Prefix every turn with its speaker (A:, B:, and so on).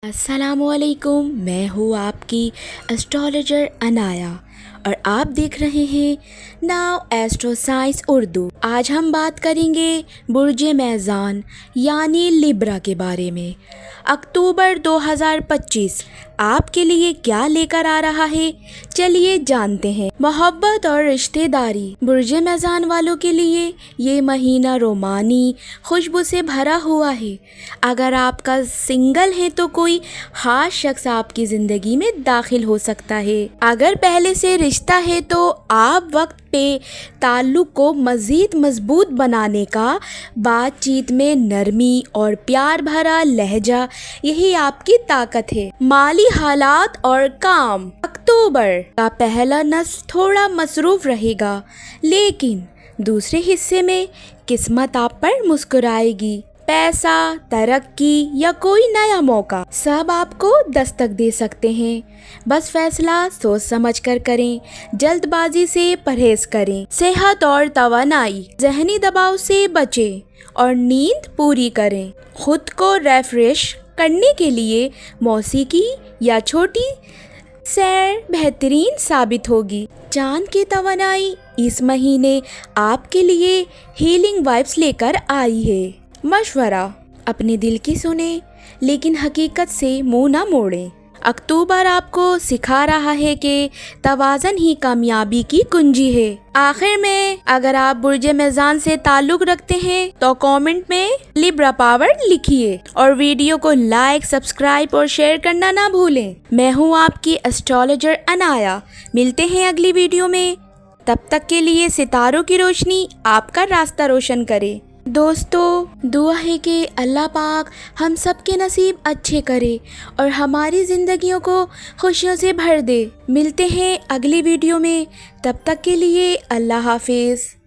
A: السلام علیکم، میں ہوں آپ کی اسٹرالوجر انایا اور آپ دیکھ رہے ہیں ناؤ ایسٹرو سائنس اردو۔ آج ہم بات کریں گے برج میزان یعنی لیبرا کے بارے میں۔ اکتوبر 2025 آپ کے لیے کیا لے کر آ رہا ہے، چلیے جانتے ہیں۔ محبت اور رشتہ داری۔ برج میزان والوں کے لیے یہ مہینہ رومانی خوشبو سے بھرا ہوا ہے۔ اگر آپ کا سنگل ہے تو کوئی خاص شخص آپ کی زندگی میں داخل ہو سکتا ہے۔ اگر پہلے سے رشتہ ہے تو آپ وقت پہ تعلق کو مزید مضبوط بنانے کا، بات چیت میں نرمی اور پیار بھرا لہجہ، یہی آپ کی طاقت ہے۔ مالی حالات اور کام۔ اکتوبر کا پہلا نصف تھوڑا مصروف رہے گا، لیکن دوسرے حصے میں قسمت آپ پر مسکرائے گی۔ پیسہ، ترقی یا کوئی نیا موقع سب آپ کو دستک دے سکتے ہیں۔ بس فیصلہ سوچ سمجھ کر کریں، جلد بازی سے پرہیز کریں۔ صحت اور توانائی۔ ذہنی دباؤ سے بچیں اور نیند پوری کریں۔ خود کو ریفریش کرنے کے لیے موسیقی یا چھوٹی سیر بہترین ثابت ہوگی۔ چاند کی توانائی اس مہینے آپ کے لیے ہیلنگ وائبس لے کر آئی ہے۔ مشورہ: اپنے دل کی سنیں لیکن حقیقت سے منہ نہ موڑیں۔ اکتوبر آپ کو سکھا رہا ہے کہ توازن ہی کامیابی کی کنجی ہے۔ آخر میں، اگر آپ برج میزان سے تعلق رکھتے ہیں تو کامنٹ میں لیبرا پاور لکھیے اور ویڈیو کو لائک، سبسکرائب اور شیئر کرنا نہ بھولیں۔ میں ہوں آپ کی اسٹرالوجر انایا۔ ملتے ہیں اگلی ویڈیو میں، تب تک کے لیے ستاروں کی روشنی آپ کا راستہ روشن کرے۔ دوستو، دعا ہے کہ اللہ پاک ہم سب کے نصیب اچھے کرے اور ہماری زندگیوں کو خوشیوں سے بھر دے۔ ملتے ہیں اگلی ویڈیو میں، تب تک کے لیے اللہ حافظ۔